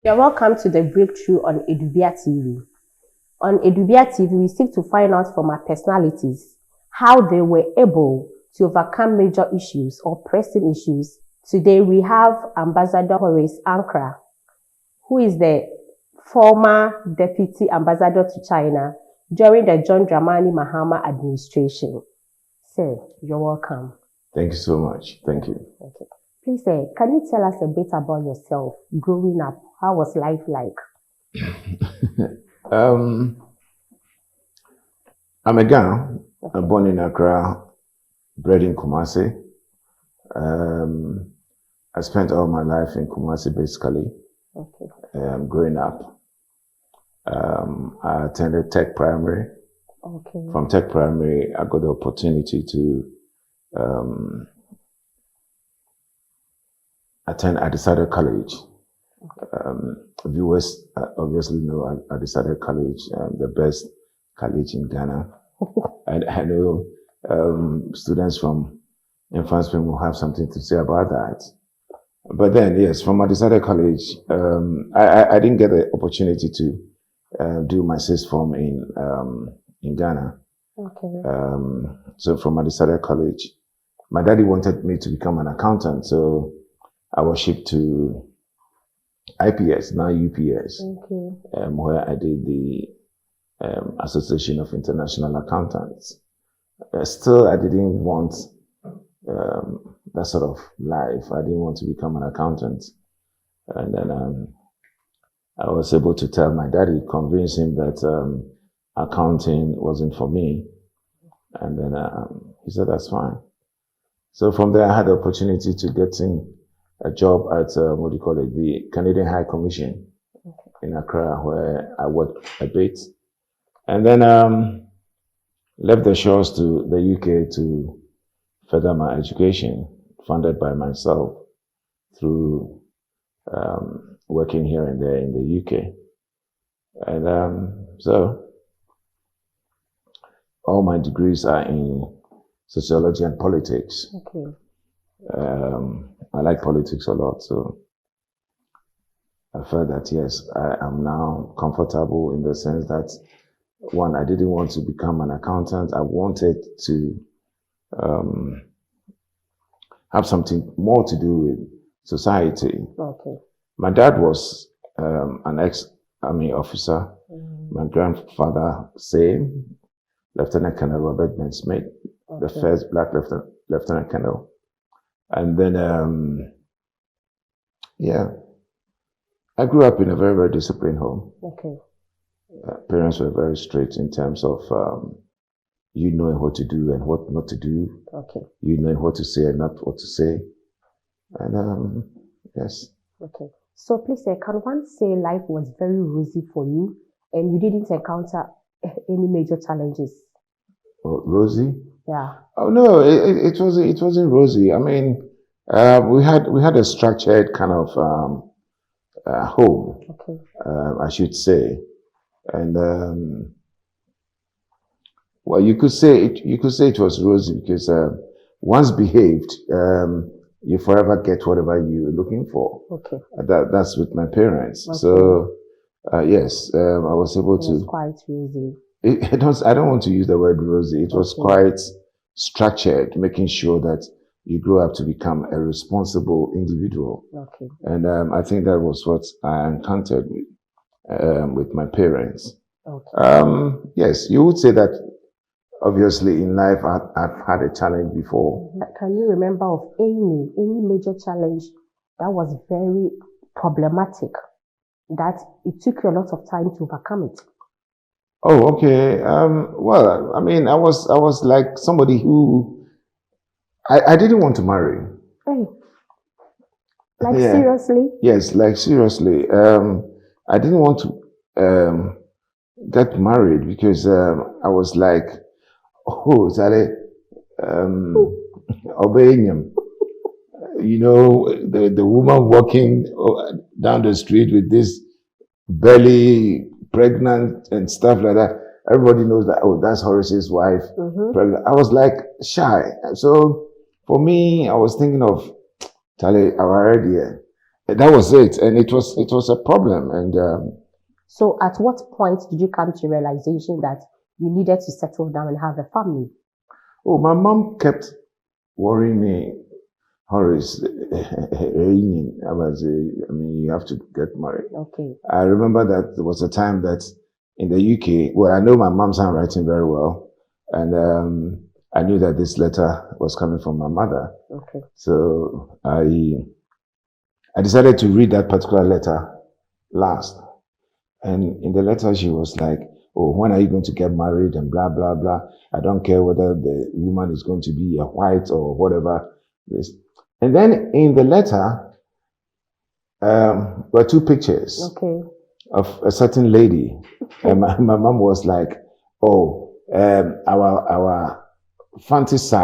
You're welcome to the breakthrough on Edubia TV. On Edubia TV, we seek to find out from our personalities how they were able to overcome major issues or pressing issues. Today, we have Ambassador Horace Nii Ayi Ankrah, who is the former Deputy Ambassador to China during the John Dramani Mahama administration. Sir, you're welcome. Thank you so much. Thank you. Okay. Please, sir, can you tell us a bit about yourself growing up? How was life like? I'm a Ghanaian. Okay. I'm born in Accra, bred in Kumasi. I spent all my life in Kumasi, basically. Okay. Growing up. I attended Tech Primary. Okay. From Tech Primary, I got the opportunity to attend Adisada College. Okay. Viewers obviously know Adisada College, the best college in Ghana. And I know students from Infant Spring will have something to say about that. But then, yes, from Adisada College, I didn't get the opportunity to do my sixth form in Ghana. Okay. So from Adisada College, my daddy wanted me to become an accountant, so I was shipped to IPS, now UPS, okay. Where I did the Association of International Accountants. Still, I didn't want that sort of life. I didn't want to become an accountant. And then I was able to tell my daddy, convince him that accounting wasn't for me. And then he said, that's fine. So from there, I had the opportunity to get in a job at, the Canadian High Commission in Accra, where I worked a bit. And then left the shores to the UK to further my education, funded by myself through working here and there in the UK. And so all my degrees are in sociology and politics. Okay. I like politics a lot, so I felt that, yes, I am now comfortable in the sense that, one, I didn't want to become an accountant. I wanted to have something more to do with society. Okay. My dad was an ex-army officer. My grandfather, same, Lieutenant Colonel Robert Ben Smith, okay. The first black Lieutenant Colonel. And then, yeah, I grew up in a very, very disciplined home. Okay. Parents were very strict in terms of you knowing what to do and what not to do. Okay. You knowing what to say and not what to say. And yes. Okay. So please, can one say life was very rosy for you and you didn't encounter any major challenges? Oh, rosy? Yeah. Oh no, it wasn't rosy. I mean, we had a structured kind of home, okay. I should say, and well, you could say it was rosy because once behaved, you forever get whatever you're looking for. Okay. That's with my parents. Okay. So yes, I was able to. It was quite rosy. I don't want to use the word rosy. It was quite structured, making sure that you grow up to become a responsible individual. Okay. And I think that was what I encountered with my parents. Okay. Yes, you would say that obviously in life I've had a challenge before. Can you remember of any major challenge that was very problematic, that it took you a lot of time to overcome it? Oh, okay. Well, I mean, I was like somebody who I didn't want to marry. Hey. Like yeah. Seriously? Yes, like seriously. I didn't want to get married because I was like, oh, sorry, obeying him. You know, the woman walking down the street with this belly, pregnant and stuff like that. Everybody knows that, oh, that's Horace's wife. Pregnant. I was like shy. So for me, I was thinking of, Charlie, our idea. That was it, and it was a problem. And so, at what point did you come to realization that you needed to settle down and have a family? oh, my mom kept worrying me, Horace. I mean, you have to get married. Okay. I remember that there was a time that in the UK, well, I know my mom's handwriting very well, and I knew that this letter was coming from my mother. Okay. So I decided to read that particular letter last. And in the letter, she was like, oh, when are you going to get married and blah, blah, blah. I don't care whether the woman is going to be a white or whatever. This. And then in the letter, were two pictures of a certain lady. And my mom was like, oh, our fantasy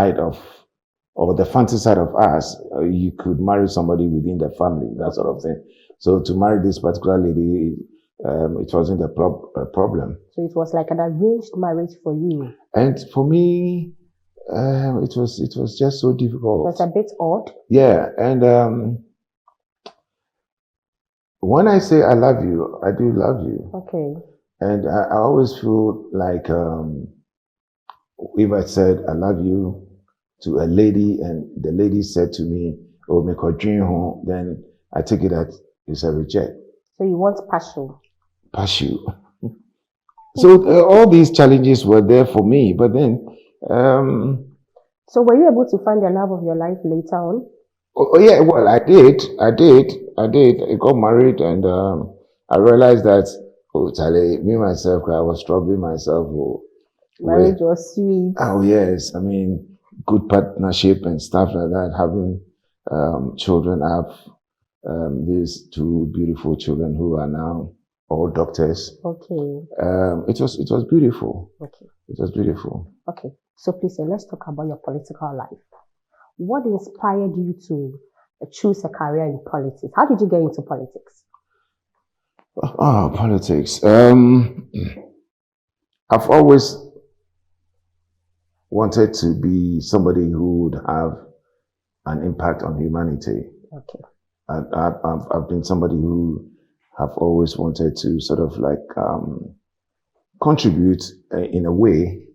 or the fantasy side of us, you could marry somebody within the family, that sort of thing. So to marry this particular lady, it wasn't a problem. So it was like an arranged marriage for you. And for me, it was just so difficult. It was a bit odd. Yeah, and when I say I love you, I do love you. Okay. And I always feel like if I said I love you to a lady and the lady said to me, oh, make her dream home, then I take it that it's a reject. So you want passion? Passion. So all these challenges were there for me, but then... so were you able to find the love of your life later on? Oh yeah, well, I did. I got married and I realized that, oh, Charlie, me myself, I was struggling myself. Marriage was sweet. Oh yes, I mean, good partnership and stuff like that, having children. I have these two beautiful children who are now all doctors. Okay. It was beautiful. Okay. It was beautiful. Okay. So please, let's talk about your political life. What inspired you to choose a career in politics? How did you get into politics? Oh, politics. I've always wanted to be somebody who would have an impact on humanity. Okay. I've been somebody who have always wanted to sort of like contribute in a way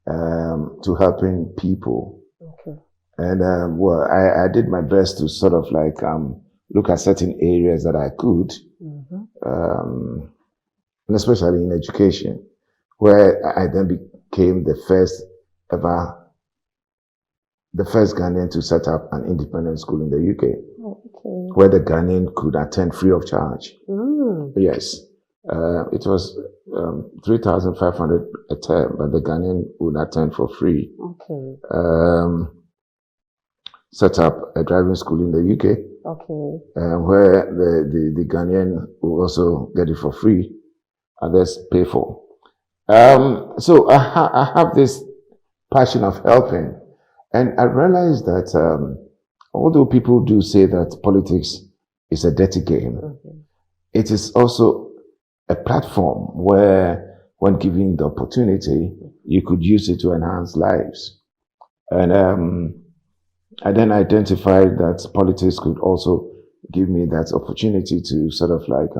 to helping people. Okay. And well, I did my best to sort of like look at certain areas that I could, and especially in education, where I then became the first Ghanaian to set up an independent school in the UK, where the Ghanaian could attend free of charge. Yes, it was 3,500 a term, but the Ghanaian would attend for free. Okay. Set up a driving school in the UK. Okay. Where the Ghanaian will also get it for free, others pay for. So I have this passion of helping, and I realized that although people do say that politics is a dirty game, it is also a platform where, when given the opportunity, you could use it to enhance lives. And I then identified that politics could also give me that opportunity to sort of like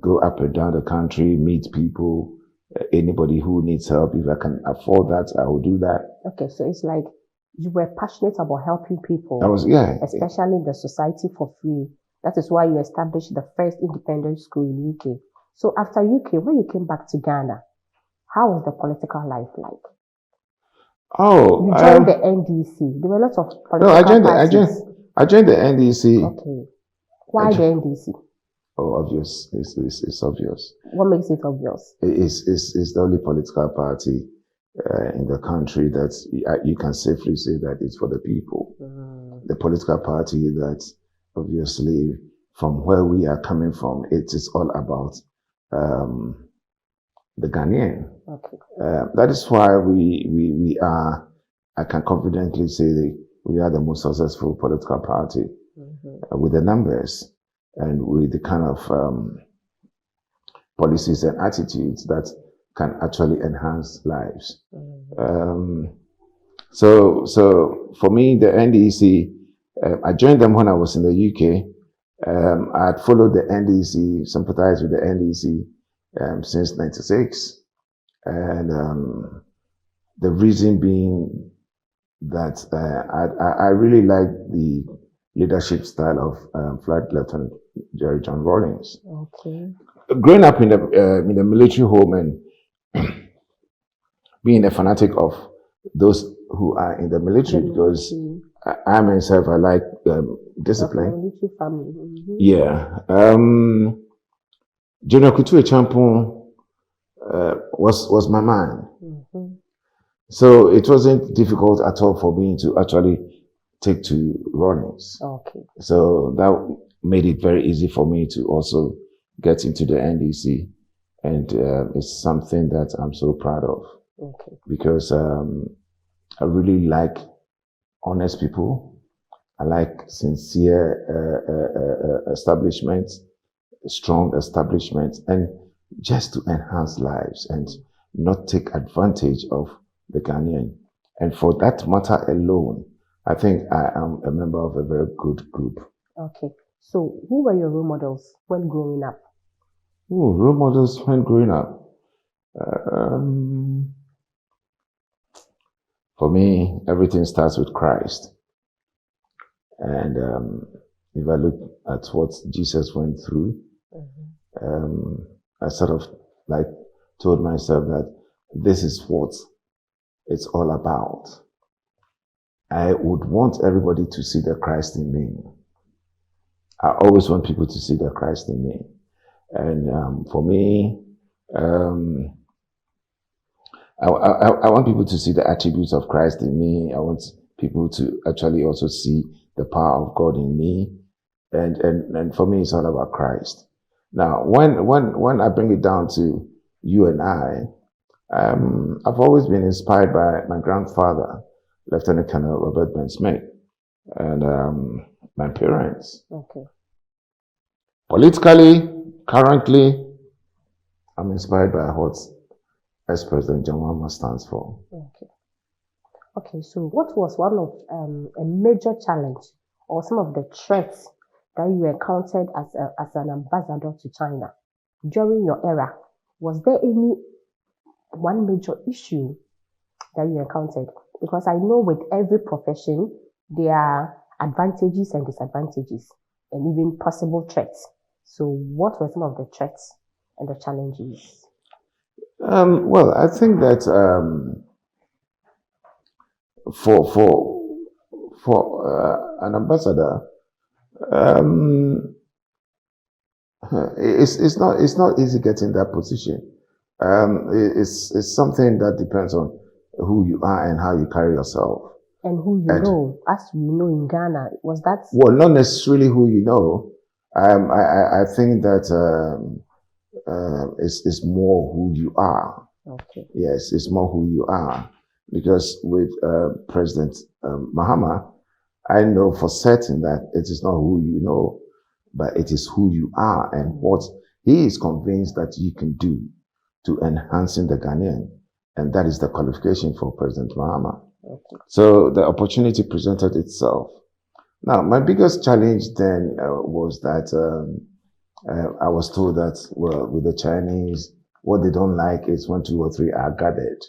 go up and down the country, meet people, anybody who needs help. If I can afford that, I will do that. Okay, so it's like you were passionate about helping people. Especially in the society for free. That is why you established the first independent school in UK. So after UK, when you came back to Ghana, how was the political life like? Oh, you joined the NDC. There were lots of political parties. I joined the NDC. Okay. Why the NDC? Oh, obvious. It's obvious. What makes it obvious? It's the only political party in the country that you can safely say that it's for the people. The political party that, obviously, from where we are coming from, it is all about the Ghanaian. Okay. That is why we are, I can confidently say that we are the most successful political party with the numbers and with the kind of policies and attitudes that can actually enhance lives. So for me, the NDC, I joined them when I was in the UK, I had followed the NDC, sympathized with the NDC since '96, and the reason being that I really like the leadership style of Flight Lieutenant Jerry John Rawlings. Okay. Growing up in the military home and being a fanatic of those who are in the military, because I myself, I like discipline. Military family. Mm-hmm. Yeah. General Kutu Champon was my man. Mm-hmm. So it wasn't difficult at all for me to actually take to Rawlings. Okay. So that made it very easy for me to also get into the NDC. And it's something that I'm so proud of. Okay. Because I really like honest people. I like sincere establishments, strong establishments, and just to enhance lives and not take advantage of the Ghanaian. And for that matter alone, I think I am a member of a very good group. Okay. So who were your role models when growing up? Oh, role models when growing up. For me, everything starts with Christ. And if I look at what Jesus went through, I sort of like told myself that this is what it's all about. I would want everybody to see the Christ in me. I always want people to see the Christ in me. And for me, I want people to see the attributes of Christ in me. I want people to actually also see the power of God in me. And for me, it's all about Christ. Now, when I bring it down to you and I've always been inspired by my grandfather, Lieutenant Colonel Robert Ben Smith, and my parents. Okay. Politically, currently, I'm inspired by what ex-President John Mahama stands for. Okay. Okay, so what was one of a major challenge or some of the threats that you encountered as an ambassador to China during your era? Was there any one major issue that you encountered? Because I know with every profession, there are advantages and disadvantages and even possible threats. So what were some of the threats and the challenges? Well, I think that for an ambassador, it's not easy getting that position. It's something that depends on who you are and how you carry yourself. And who you know, as we know in Ghana, was that? Well, not necessarily who you know. I think that it's more who you are. Okay. Yes, it's more who you are. Because with President Mahama, I know for certain that it is not who you know, but it is who you are and what he is convinced that you can do to enhancing the Ghanaian. And that is the qualification for President Mahama. Okay. So the opportunity presented itself. Now, my biggest challenge then was that I was told that, well, with the Chinese, what they don't like is 1, 2, or 3 are gathered.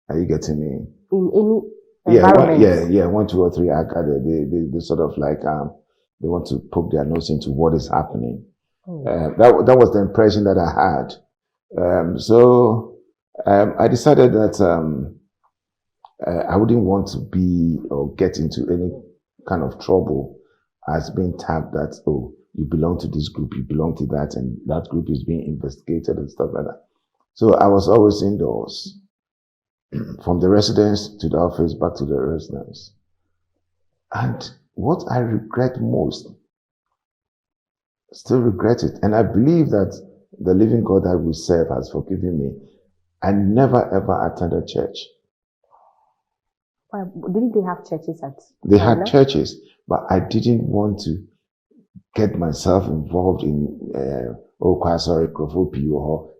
Are you getting me? In any environment? Yeah, 1, 2, or 3 are gathered. They sort of like, they want to poke their nose into what is happening. That was the impression that I had. So I decided that I wouldn't want to be or get into any kind of trouble as being tagged that, oh, you belong to this group, you belong to that, and that group is being investigated and stuff like that. So I was always indoors, from the residence to the office, back to the residence. And what I regret most, still regret it, and I believe that the living God that we serve has forgiven me. I never ever attended church. Didn't they have churches at They China? had churches, but I didn't want to get myself involved in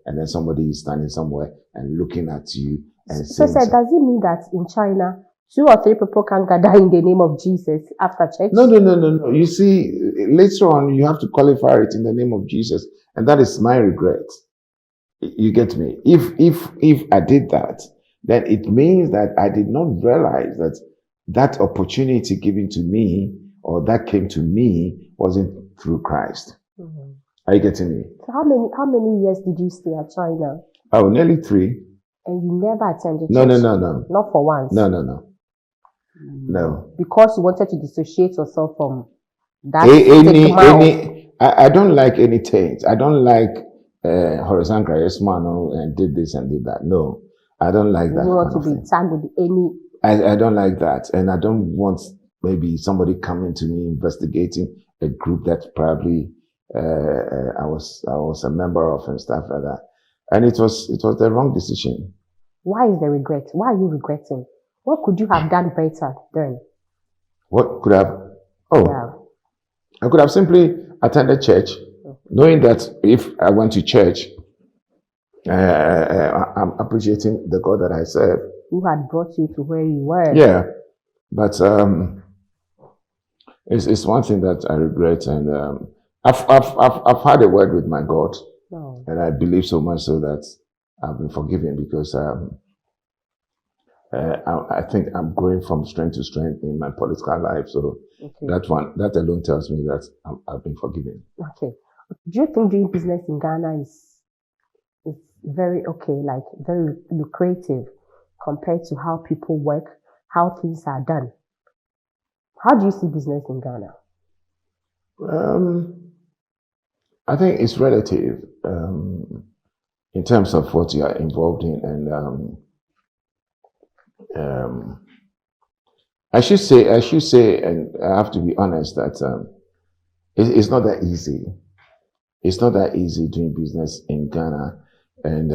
and then somebody is standing somewhere and looking at you and So saying does it mean that in China, 2 or 3 people can gather in the name of Jesus after church. No. You see, later on, you have to qualify it in the name of Jesus. And that is my regret. You get me? If I did that, then it means that I did not realize that that opportunity given to me or that came to me wasn't through Christ. Mm-hmm. Are you getting me? So how many years did you stay at China? Oh, nearly 3. And you never attended church? No. Not for once? No. No. Because you wanted to dissociate yourself from that I don't like any taint. I don't like Horace Nii Ayi Ankrah, yes, man, and did this and did that. No, I don't like that. You don't want to be tagged with any... I don't like that. And I don't want maybe somebody coming to me investigating a group that probably I was a member of and stuff like that. And it was the wrong decision. Why is the regret? Why are you regretting? What could you have done better then? What could I have? Oh, yeah. I could have simply attended church, knowing that if I went to church, I'm appreciating the God that I serve. Who had brought you to where you were. Yeah, but it's one thing that I regret, and I've had a word with my God, and I believe so much so that I've been forgiven because I think I'm growing from strength to strength in my political life. So that alone tells me that I've been forgiven. Okay. Do you think doing business in Ghana is very okay, like very lucrative compared to how people work, how things are done? How do you see business in Ghana? I think it's relative in terms of what you are involved in, and I should say, and I have to be honest that it's not that easy. It's not that easy doing business in Ghana, and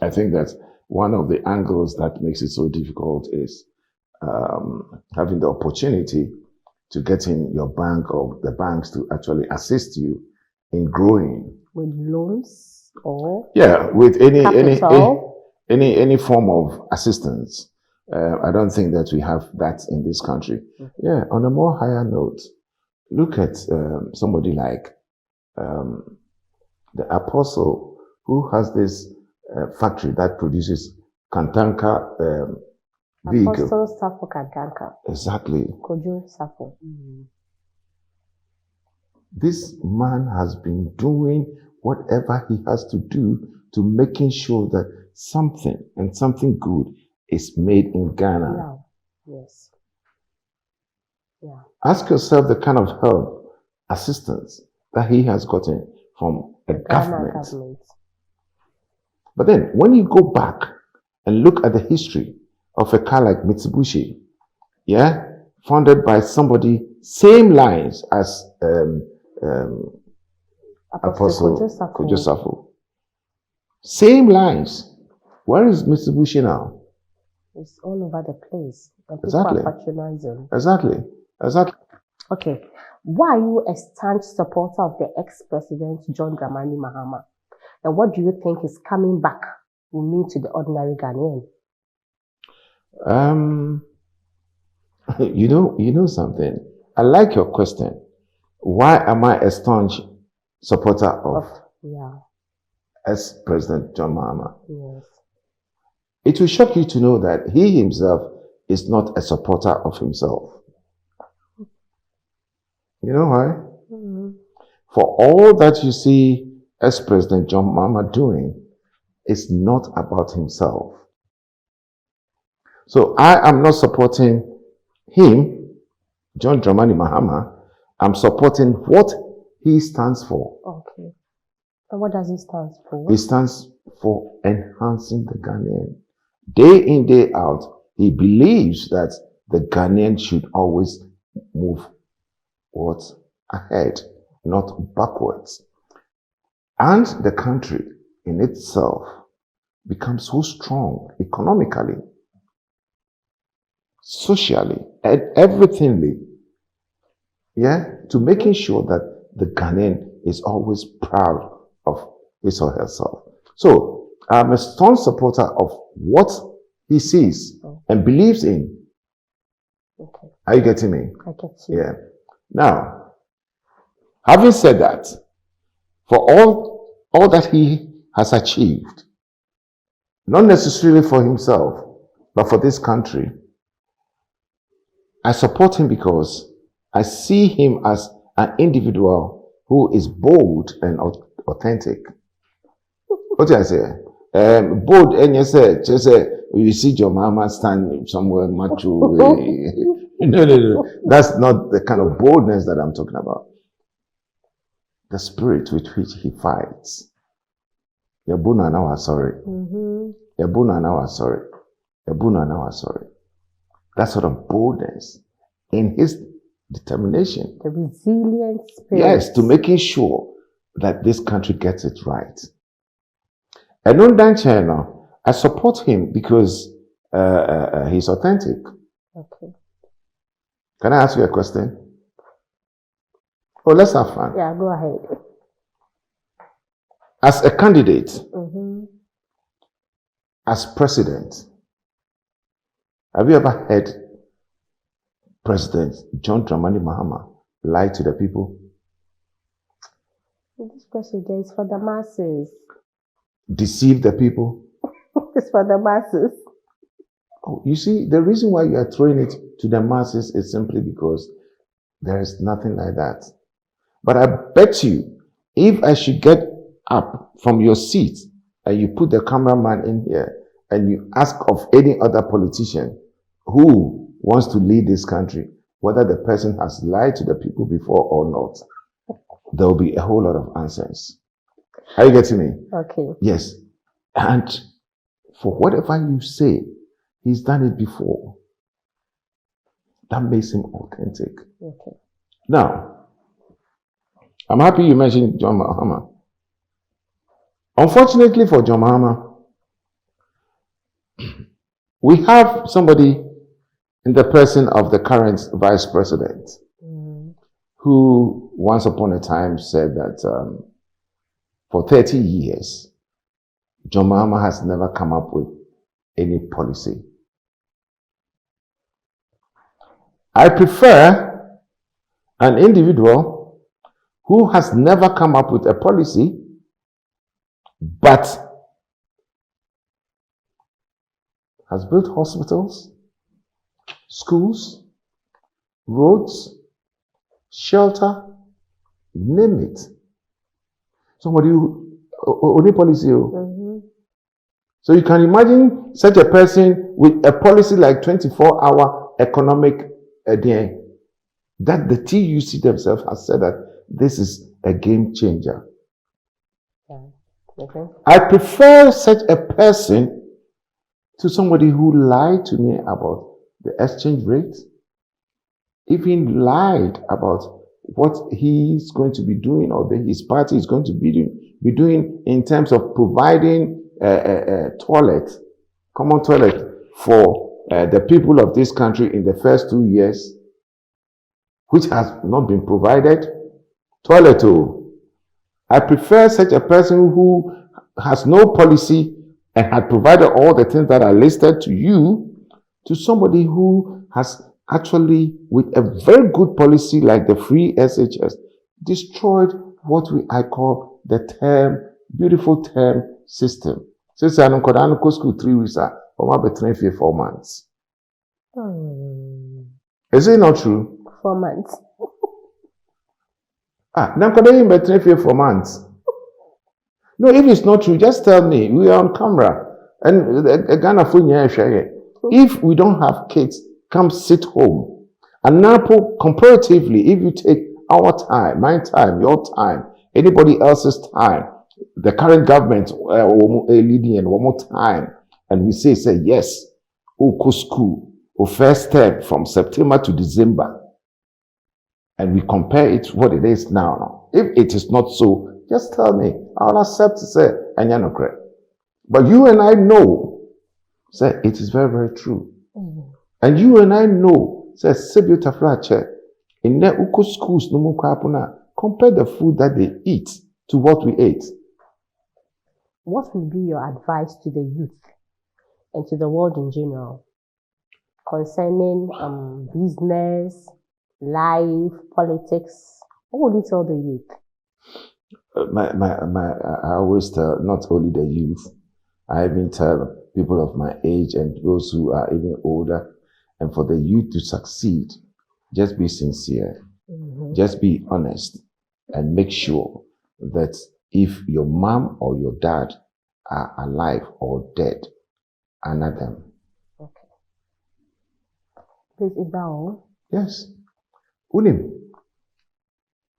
I think that one of the angles that makes it so difficult is having the opportunity to get in your bank or the banks to actually assist you in growing. With loans or? Yeah, with any form of assistance. I don't think that we have that in this country. Yeah, on a more higher note, look at somebody like the Apostle, who has this factory that produces Kantanka vehicle. Apostle Safo Kantanka. Exactly. Kojo Safo. This man has been doing whatever he has to do to making sure that something and something good is made in Ghana. Yeah. Yes. Yeah. Ask yourself the kind of help, assistance that he has gotten from the government. But then when you go back and look at the history of a car like Mitsubishi, yeah, founded by somebody, same lines as Apostle Kojo Safo. Same lines. Where is Mitsubishi now? It's all over the place. And exactly. People are patronizing. Exactly. Okay. Why are you a staunch supporter of the ex-president John Dramani Mahama? And what do you think his coming back will mean to the ordinary Ghanaian? You know something? I like your question. Why am I a staunch supporter of ex-president John Mahama? Yes. It will shock you to know that he himself is not a supporter of himself. You know why? For all that you see ex-president John Mahama doing is not about himself. So I am not supporting him, John Dramani Mahama. I'm supporting what he stands for. Okay. And what does he stand for? He stands for enhancing the Ghanaian. Day in, day out, he believes that the Ghanaian should always move ahead, not backwards. And the country in itself becomes so strong economically, socially, and everythingly, to making sure that the Ghanaian is always proud of his or herself. So I'm a strong supporter of what he sees and believes in. Okay. Are you getting me? I get you. Yeah. Now, having said that, for all that he has achieved, not necessarily for himself, but for this country, I support him because I see him as an individual who is bold and authentic. What did I say? Bold, and you say, you see your mama stand somewhere macho. No. That's not the kind of boldness that I'm talking about. The spirit with which he fights. Yabuna now are sorry. Yabuna now are sorry. Yabuna now are sorry. That sort of boldness in his determination. The resilient spirit. Yes, to making sure that this country gets it right. And on that channel, I support him because he's authentic. Okay. Can I ask you a question? Oh, let's have fun. Yeah, go ahead. As a candidate, as president, have you ever heard President John Dramani Mahama lie to the people? This question is for the masses. Deceive the people? It's for the masses. Oh, you see, the reason why you are throwing it to the masses is simply because there is nothing like that. But I bet you, if I should get up from your seat and you put the cameraman in here and you ask of any other politician who wants to lead this country, whether the person has lied to the people before or not, there will be a whole lot of answers. Are you getting me? Okay. Yes. And for whatever you say, he's done it before. That makes him authentic. Okay. Now, I'm happy you mentioned John Mahama. Unfortunately for John Mahama, we have somebody in the person of the current vice president who once upon a time said that for 30 years, John Mahama has never come up with any policy. I prefer an individual who has never come up with a policy, but has built hospitals, schools, roads, shelter, name it. Somebody who only policy. So you can imagine such a person with a policy like 24-hour economic that the TUC themselves has said that this is a game changer. Yeah. Okay. I prefer such a person to somebody who lied to me about the exchange rate, even lied about what he's going to be doing or his party is going to be doing in terms of providing a toilet, common toilet for the people of this country in the first 2 years, which has not been provided. Toilet. I prefer such a person who has no policy and had provided all the things that are listed to you to somebody who has actually, with a very good policy like the free SHS, destroyed what I call the beautiful term system. So I don't go school 3 weeks, or maybe 4 months. Is it not true? 4 months. Now I'm going 4 months. No, if it's not true, just tell me. We are on camera. And if we don't have kids, come sit home. And now, comparatively, if you take our time, my time, your time, anybody else's time, the current government leading and one more time, and we say yes, go school, or first step from September to December, and we compare it to what it is now. If it is not so, just tell me. I'll accept to say, Anyanokre. But you and I know, say, it is very, very true. And you and I know, say, Sebiota Flache, in the Uko schools, no more compare the food that they eat to what we ate. What will be your advice to the youth and to the world in general concerning business, life, politics? What would you tell the youth? I always tell not only the youth, I even tell people of my age and those who are even older, and for the youth to succeed, just be sincere, just be honest, and make sure that if your mom or your dad are alive or dead, honor them. Okay. Please, is that all? Yes. Unim,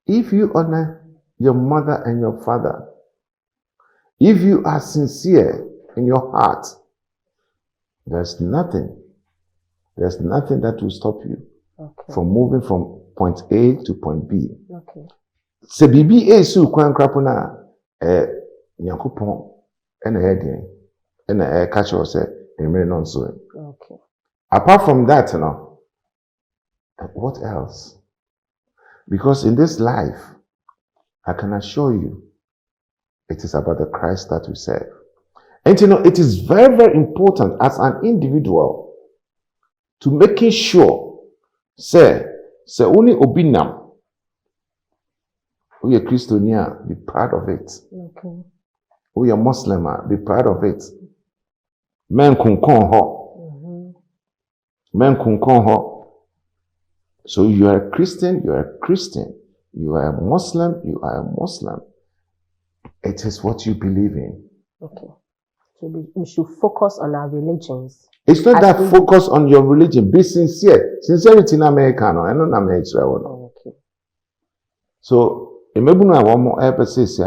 if you honor your mother and your father, if you are sincere in your heart, there's nothing that will stop you from moving from point A to point B. Okay. Se bibi esu kwan krapo na Nyankopon ena hedin ena catch us emere non so. Okay. Apart from that, what else? Because in this life, I can assure you, it is about the Christ that we serve. And it is very, very important as an individual to making sure, say only obinam, we are Christian, be proud of it. Okay. We are Muslim, be proud of it. Men kunkon ho. Men kunkon ho. So you are a Christian, you are a Christian. You are a Muslim, you are a Muslim. It is what you believe in. Okay. So we should focus on our religions. It's not that focus on your religion. Be sincere. Sincerity in America, no, and not America. Okay. So, imebuna one more emphasis,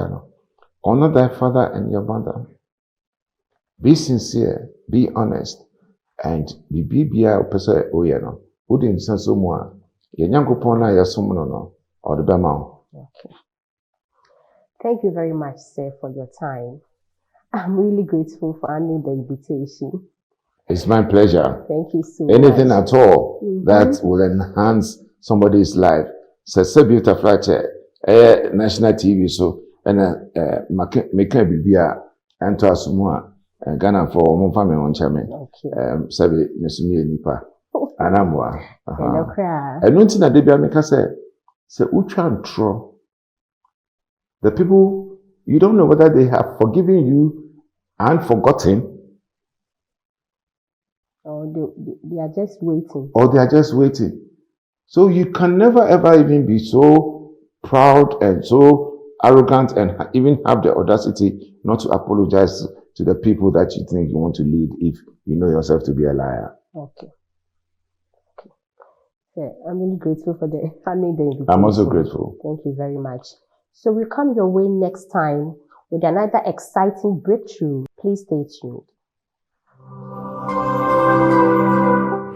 honor thy father and your mother. Be sincere, be honest, and be person oyeno. Who didn't say so more? Yanyankopona yasumuno or the Bama. Okay. Thank you very much, sir, for your time. I'm really grateful for honoring the invitation. It's my pleasure. Thank you so much. Anything at all that will enhance somebody's life. So beautiful, national TV, so and make a bibia and to us more and Ghana for one family on chairman. Sabi Mesumi Nipa. And I'm one. And one thing that they be make say Uchan Tro. The people, you don't know whether they have forgiven you and forgotten. Or they are just waiting. Or they are just waiting. So you can never ever even be so proud and so arrogant and even have the audacity not to apologize to the people that you think you want to lead if you know yourself to be a liar. Okay. Yeah, I'm really grateful for the invitation. I'm also grateful. Thank you very much. So we'll come your way next time with another exciting breakthrough. Please stay tuned.